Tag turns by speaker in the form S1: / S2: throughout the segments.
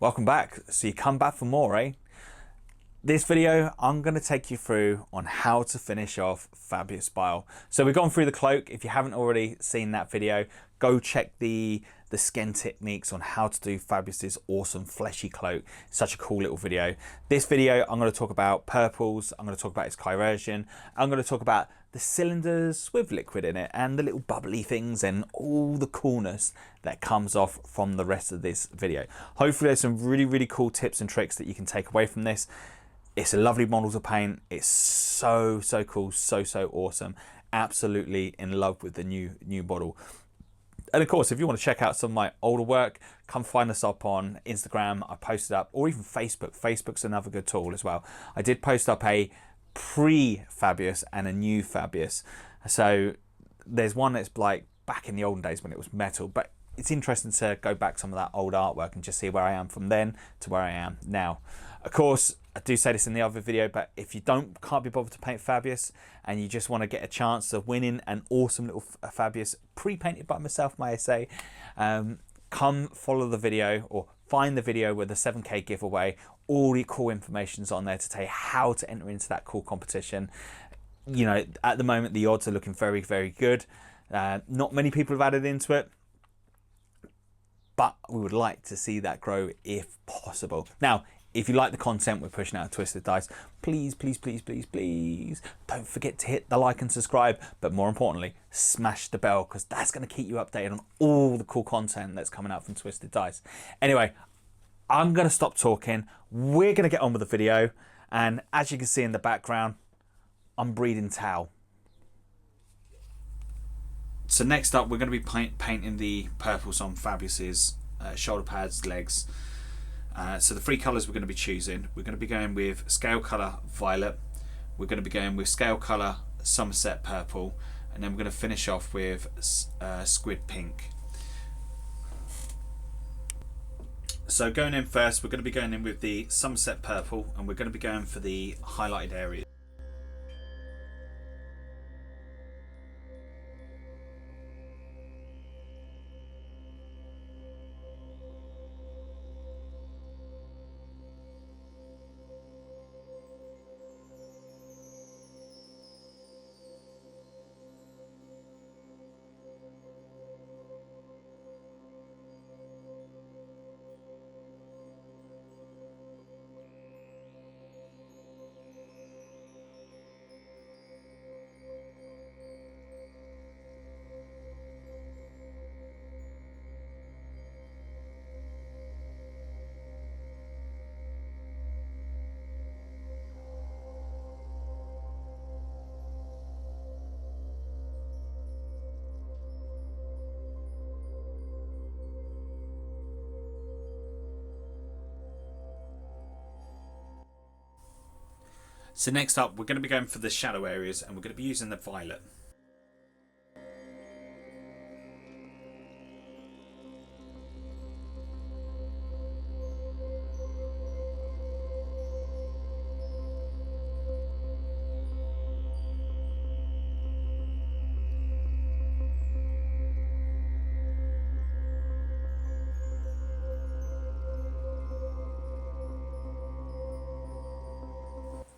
S1: Welcome back. So you come back for more, eh? This video, I'm going to take you through on how to finish off Fabius Bile. So we've gone through the cloak. If you haven't already seen that video, go check the skin techniques on how to do Fabius's awesome fleshy cloak. Such a cool little video. This video, I'm going to talk about purples. I'm going to talk about its chirurgeon. I'm going to talk about the cylinders with liquid in it and the little bubbly things and all the coolness that comes off from the rest of this video. Hopefully there's some really cool tips and tricks that you can take away from this. It's a lovely model to paint. It's so cool, so awesome. Absolutely in love with the new model. And of course, if you want to check out some of my older work, come find us up on Instagram. I posted up, or even Facebook. Facebook's another good tool as well. I did post up a pre-Fabius and a new Fabius. So there's one that's like back in the olden days when it was metal, but it's interesting to go back some of that old artwork and just see where I am from then to where I am now. Of course, I do say this in the other video, but if you can't be bothered to paint Fabius and you just want to get a chance of winning an awesome little Fabius pre-painted by myself, may I say, come follow the video or find the video with the 7K giveaway. All the cool information's on there to tell you how to enter into that cool competition. You know, at the moment, the odds are looking very good. Not many people have added into it, but we would like to see that grow if possible. Now, if you like the content we're pushing out of Twisted Dice, please don't forget to hit the like and subscribe, but more importantly, smash the bell, because that's going to keep you updated on all the cool content that's coming out from Twisted Dice. Anyway, I'm going to stop talking. We're going to get on with the video, and as you can see in the background, I'm breeding towel. So next up, we're going to be painting the purples on Fabius's shoulder pads, legs. So the three colours we're going to be choosing, we're going to be going with scale colour violet, we're going to be going with scale colour Somerset purple, and then we're going to finish off with squid pink. So going in first, we're going to be going in with the Somerset purple, and we're going to be going for the highlighted areas. So next up, we're going to be going for the shadow areas, and we're going to be using the violet.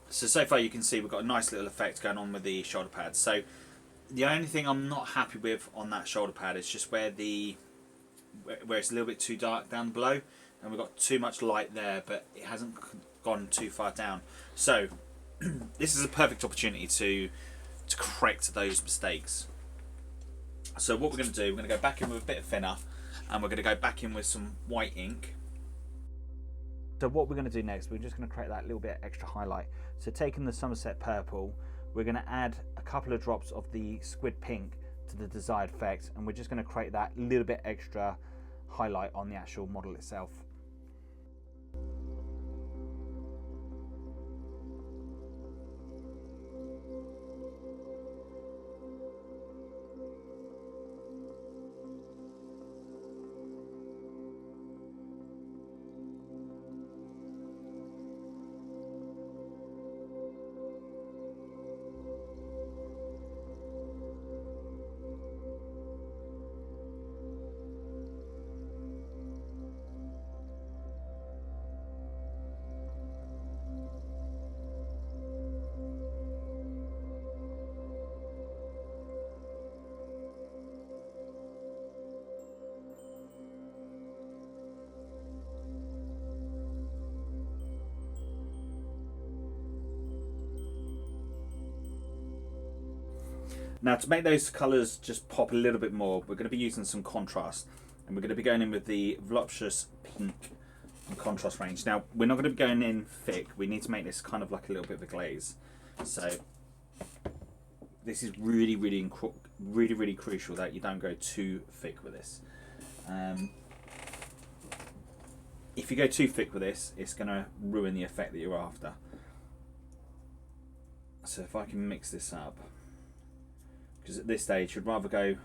S1: So far you can see we've got a nice little effect going on with the shoulder pads. So the only thing I'm not happy with on that shoulder pad is just where it's a little bit too dark down below, and we've got too much light there, but it hasn't gone too far down. So this is a perfect opportunity to correct those mistakes. So what we're going to do, we're going to go back in with a bit of thinner, and we're going to go back in with some white ink. So what we're going to do next, we're just going to create that little bit extra highlight. So taking the Somerset purple, we're going to add a couple of drops of the squid pink to the desired effect, and we're just going to create that little bit extra highlight on the actual model itself. Now to make those colours just pop a little bit more, we're going to be using some contrast, and we're going to be going in with the Voluptuous Pink and contrast range. Now we're not going to be going in thick, we need to make this kind of like a little bit of a glaze. So this is really crucial that you don't go too thick with this. If you go too thick with this, it's going to ruin the effect that you're after. So if I can mix this up, because at this stage you'd rather go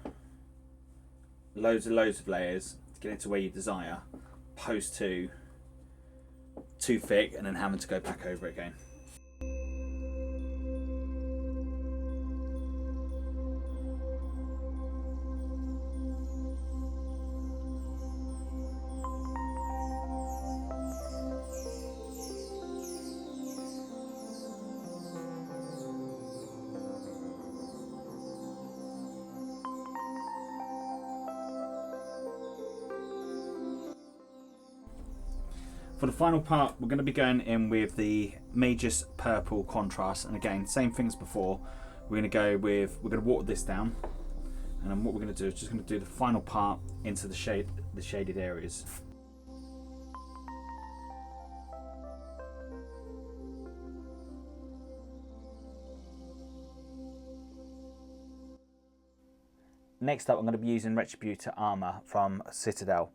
S1: loads of layers to get into where you desire, opposed to too thick and then having to go back over it again. For the final part, we're going to be going in with the Magus Purple contrast, and again, same things before. We're going to water this down, and then what we're going to do is just going to do the final part into the shaded areas. Next up, I'm going to be using Retributor Armour from Citadel.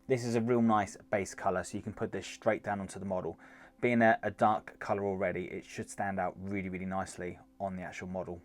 S1: This is a real nice base colour, so you can put this straight down onto the model. Being a dark colour already, it should stand out really nicely on the actual model.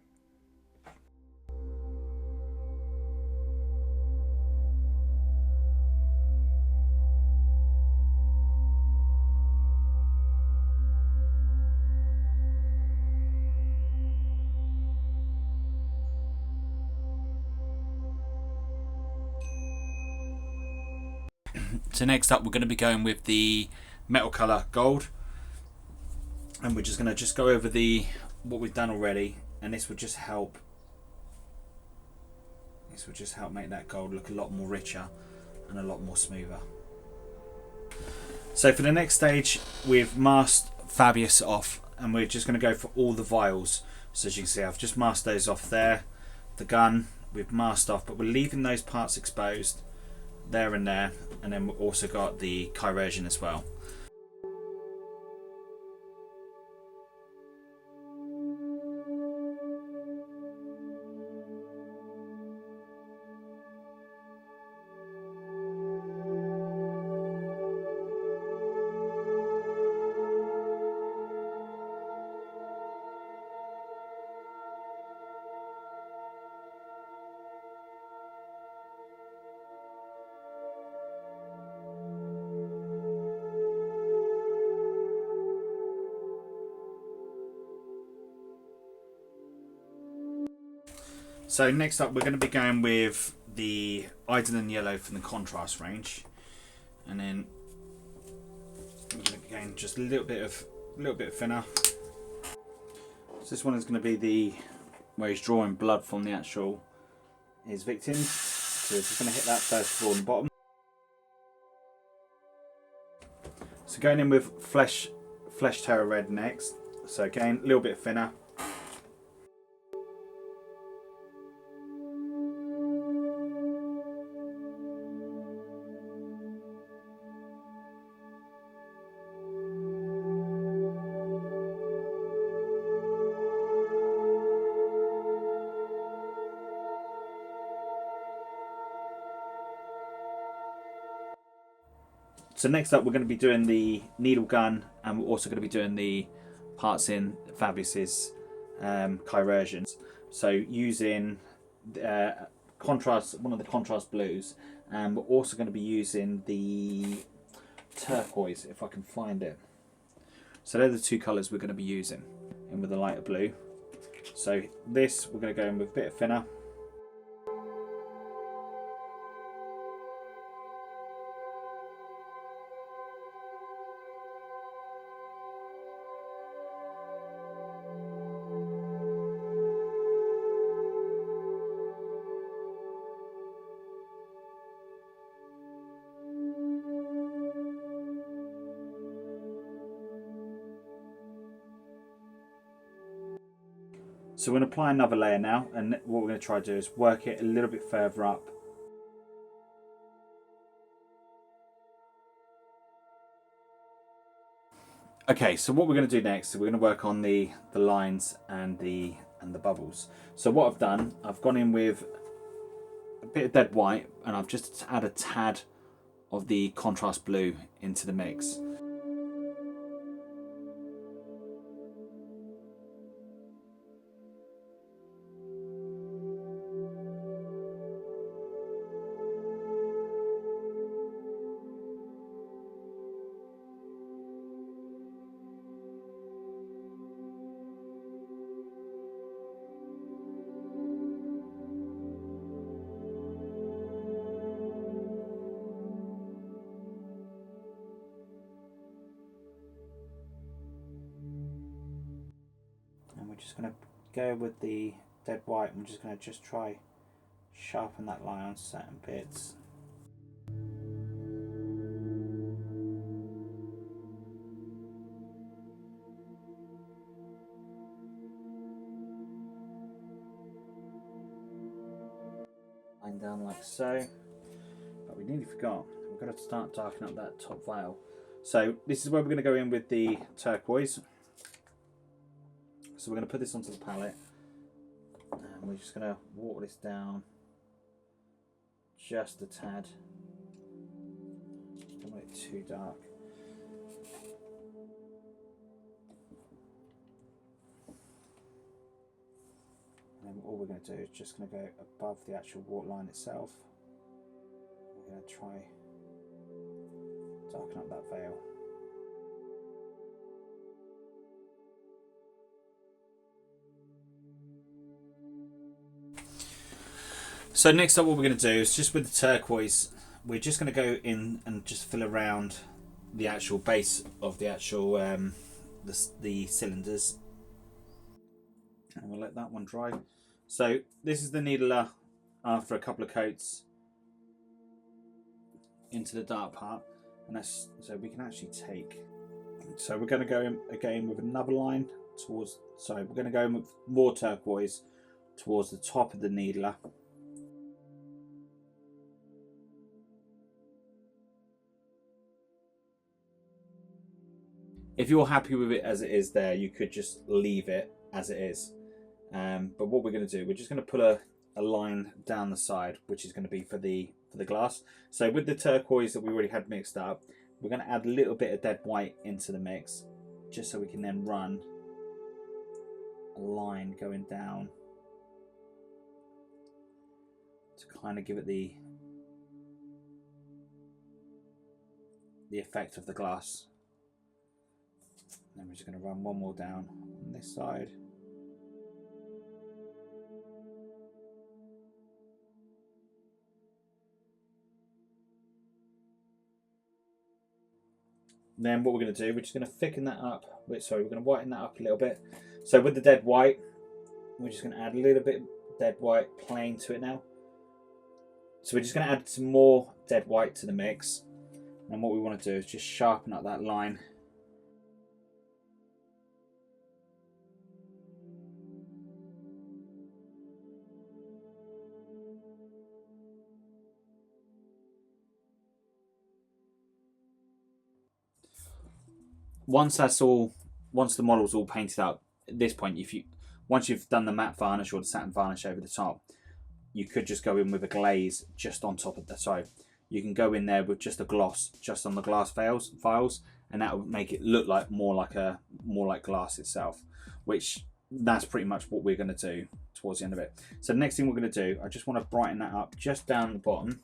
S1: So next up, we're going to be going with the metal colour gold, and we're just going to go over what we've done already, and this will just help make that gold look a lot more richer and a lot more smoother. So for the next stage, we've masked Fabius off, and we're just going to go for all the vials. So as you can see, I've just masked those off there. The gun we've masked off, but we're leaving those parts exposed there and there, and then we've also got the chirurgeon as well. So next up, we're going to be going with the Iden Yellow from the contrast range, and then we're going to gain just a little bit thinner. So this one is going to be where he's drawing blood from his victims. So we're just going to hit that first of all on the bottom. So going in with Flesh Terror Red next. So again, a little bit thinner. So next up, we're going to be doing the needle gun, and we're also going to be doing the parts in Fabius's chirurgeons. So using one of the contrast blues, and we're also going to be using the turquoise, if I can find it. So they're the two colours we're going to be using, in with the lighter blue. So this, we're going to go in with a bit thinner. So we're going to apply another layer now, and what we're going to try to do is work it a little bit further up. Okay, so what we're going to do next is we're going to work on the lines and the bubbles. So what I've done, I've gone in with a bit of dead white, and I've just added a tad of the contrast blue into the mix. And we're just going to go with the dead white, and we're just going to try sharpen that line on certain bits. Line down like so. But we nearly forgot, we've got to start darkening up that top veil. So this is where we're going to go in with the turquoise. So we're going to put this onto the palette, and we're just going to water this down just a tad. Don't want it too dark. And then all we're going to do is just going to go above the actual waterline itself. We're going to try darken up that veil. So next up, what we're going to do is just with the turquoise, we're just going to go in and just fill around the actual base of the actual the cylinders, and we'll let that one dry. So this is the needler after a couple of coats into the dark part, and that's so we can actually take. So we're going to go in again with another line towards. Sorry, we're going to go in with more turquoise towards the top of the needler. If you're happy with it as it is there, you could just leave it as it is. But what we're going to do, we're just going to put a line down the side, which is going to be for the glass. So with the turquoise that we already had mixed up, we're going to add a little bit of dead white into the mix, just so we can then run a line going down to kind of give it the effect of the glass. Then we're just going to run one more down on this side. Then what we're going to do, we're just going to thicken that up. Sorry, we're going to whiten that up a little bit. So with the dead white, we're just going to add a little bit of dead white plain to it now. So we're just going to add some more dead white to the mix. And what we want to do is just sharpen up that line. Once the model's all painted up, at this point, once you've done the matte varnish or the satin varnish over the top, you could just go in with a glaze just on top of the. Sorry, you can go in there with just a gloss just on the glass files, and that would make it look like more like glass itself. Which that's pretty much what we're going to do towards the end of it. So the next thing we're going to do, I just want to brighten that up just down the bottom.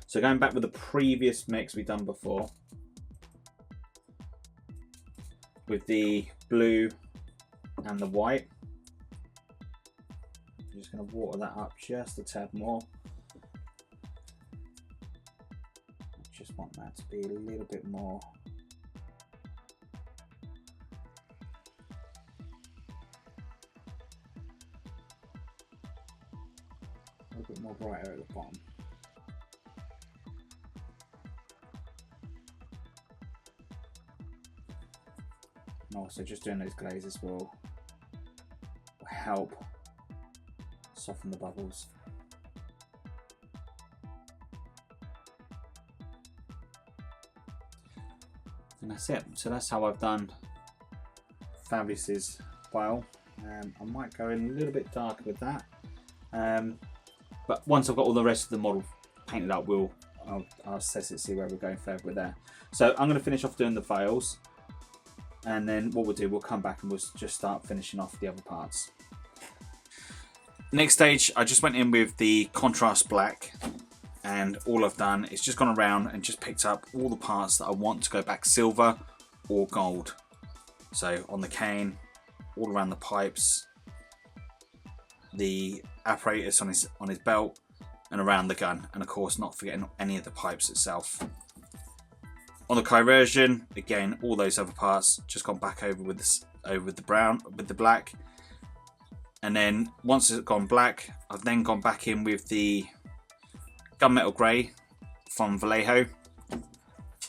S1: So going back with the previous mix we've done before, with the blue and the white, I'm just going to water that up just a tad more. I just want that to be a little bit more. A little bit more brighter at the bottom. And also just doing those glazes will help soften the bubbles. And that's it. So that's how I've done Fabius's Bile. I might go in a little bit darker with that. But once I've got all the rest of the model painted up, I'll assess it, see where we're going further with there. So I'm going to finish off doing the veils, and then what we'll do, we'll come back and we'll just start finishing off the other parts. Next stage, I just went in with the contrast black, and all I've done is just gone around and just picked up all the parts that I want to go back silver or gold. So on the cane, all around the pipes, the apparatus on his belt, and around the gun, and of course not forgetting any of the pipes itself. On the conversion, again, all those other parts just gone back over with this, over with the black, and then once it's gone black, I've then gone back in with the gunmetal grey from Vallejo.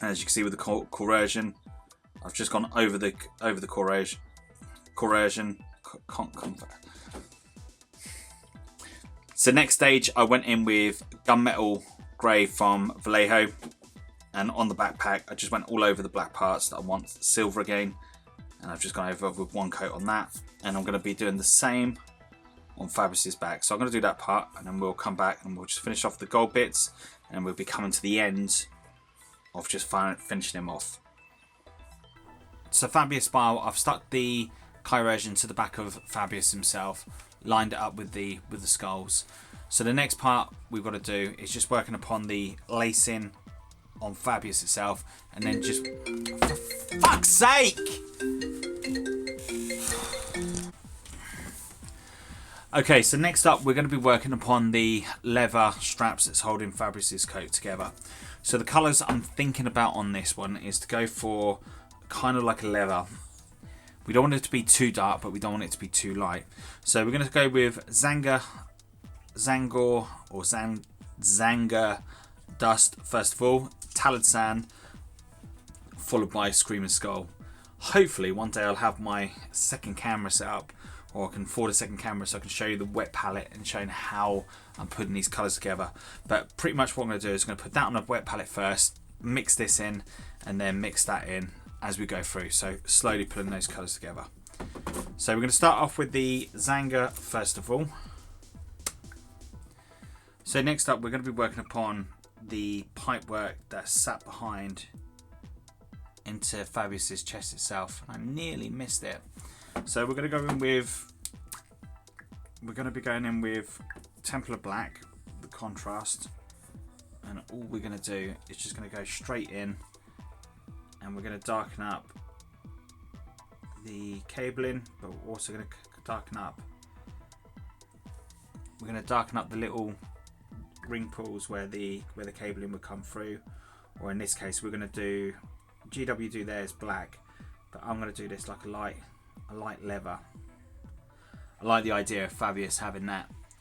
S1: As you can see with the corrosion, I've just gone over the corrosion. So next stage, I went in with gunmetal grey from Vallejo, and on the backpack, I just went all over the black parts that I want silver again, and I've just gone over with one coat on that, and I'm going to be doing the same on Fabius's back. So I'm going to do that part, and then we'll come back and we'll just finish off the gold bits, and we'll be coming to the end of just finishing him off. So Fabius Bile, I've stuck the corrosion to the back of Fabius himself, lined it up with the skulls. So the next part we've got to do is just working upon the lacing on Fabius itself, and then just, for fuck's sake! Okay, so next up we're going to be working upon the leather straps that's holding Fabius's coat together. So the colours I'm thinking about on this one is to go for kind of like a leather. We don't want it to be too dark, but we don't want it to be too light. So we're going to go with Zangor Dust first of all, Talad followed by Screaming Skull. Hopefully one day I'll have my second camera set up, or I can afford a second camera so I can show you the wet palette and showing how I'm putting these colours together. But pretty much what I'm going to do is I'm going to put that on a wet palette first, mix this in, and then mix that in as we go through. So slowly putting those colours together. So we're going to start off with the Zangor first of all. So next up we're going to be working upon the pipe work that's sat behind into Fabius's chest itself. I nearly missed it. So we're going to be going in with Templar Black, the contrast, and all we're going to do is just going to go straight in, and we're going to darken up the cabling, but we're also going to darken up the little ring pulls where the cabling would come through, or in this case we're going to do GW do theirs black, but I'm going to do this like a light leather. I like the idea of Fabius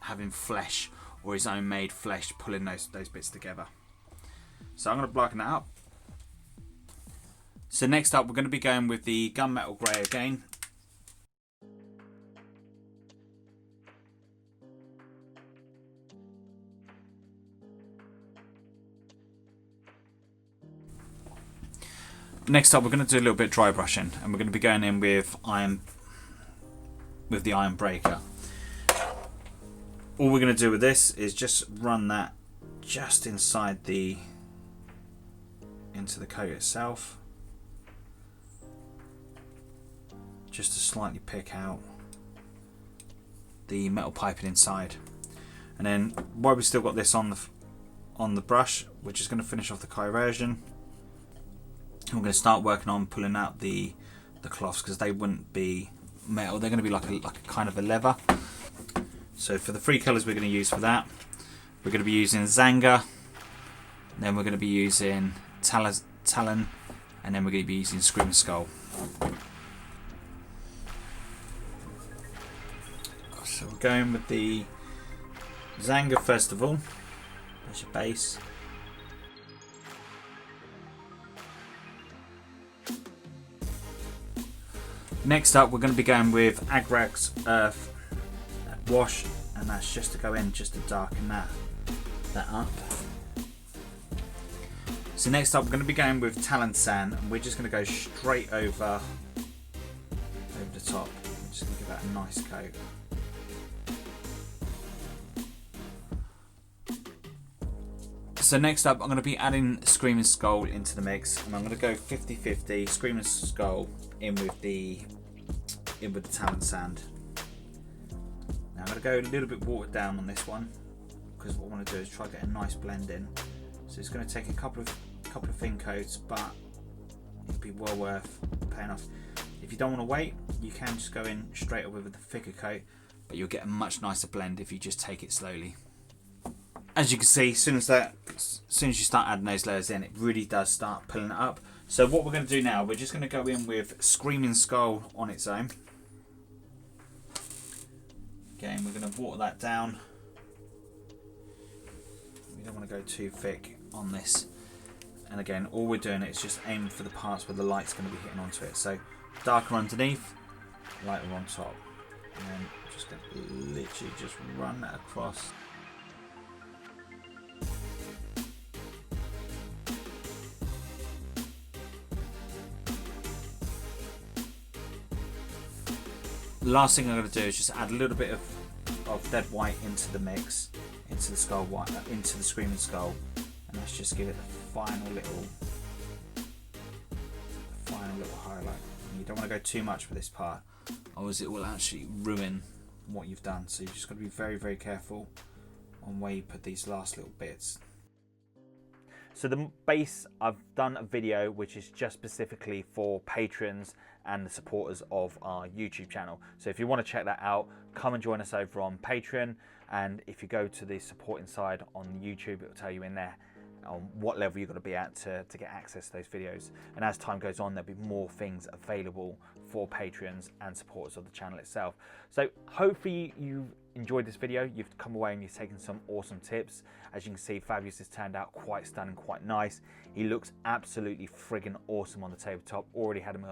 S1: having flesh, or his own made flesh, pulling those bits together. So I'm going to blacken that up. So next up we're going to be going with the gunmetal grey again. Next up we're going to do a little bit of dry brushing, and we're going to be going in with the iron breaker. All we're going to do with this is just run that just inside into the coat itself, just to slightly pick out the metal piping inside. And then while we've still got this on the brush, we're just going to finish off the corrosion. We're going to start working on pulling out the cloths, because they wouldn't be metal, they're going to be like a kind of a leather. So for the three colours we're going to use for that, we're going to be using Zangor, then we're going to be using Talon, and then we're going to be using Screaming Skull. So we're going with the Zangor first of all. That's your base. Next up we're going to be going with Agrag's Earth wash, and that's just to go in, just to darken that up. So next up, we're going to be going with talent sand, and we're just going to go straight over the top. I'm just going to give that a nice coat. So next up, I'm going to be adding Screaming Skull into the mix, and I'm going to go 50-50 Screaming Skull in with the talent sand. Now I'm going to go a little bit watered down on this one, because what I want to do is try to get a nice blend in. So it's going to take a couple of thin coats, but it'll be well worth paying off. If you don't want to wait, you can just go in straight away with the thicker coat, but you'll get a much nicer blend if you just take it slowly. As you can see, as soon as you start adding those layers in, it really does start pulling it up. So what we're going to do now, we're just going to go in with Screaming Skull on its own. Again, we're going to water that down. We don't want to go too thick on this. And again, all we're doing is just aiming for the parts where the light's going to be hitting onto it. So darker underneath, lighter on top. And then just going to literally just run that across. The last thing I'm going to do is just add a little bit of dead white into the mix, into the skull white, into the Screaming Skull, and let's just give it the final little highlight. And you don't want to go too much with this part, otherwise it will actually ruin what you've done. So you've just got to be very, very careful on where you put these last little bits. So the base, I've done a video which is just specifically for patrons and the supporters of our YouTube channel. So if you want to check that out, come and join us over on Patreon. And if you go to the supporting side on YouTube, it will tell you in there on what level you've got to be at to get access to those videos. And as time goes on, there'll be more things available for patrons and supporters of the channel itself. So hopefully you've enjoyed this video, you've come away and you've taken some awesome tips. As you can see, Fabius has turned out quite stunning, quite nice. He looks absolutely friggin' awesome on the tabletop. Already had him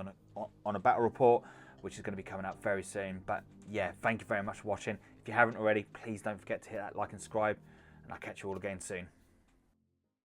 S1: on a battle report, which is going to be coming out very soon. But yeah, thank you very much for watching. If you haven't already, please don't forget to hit that like and subscribe, and I'll catch you all again soon.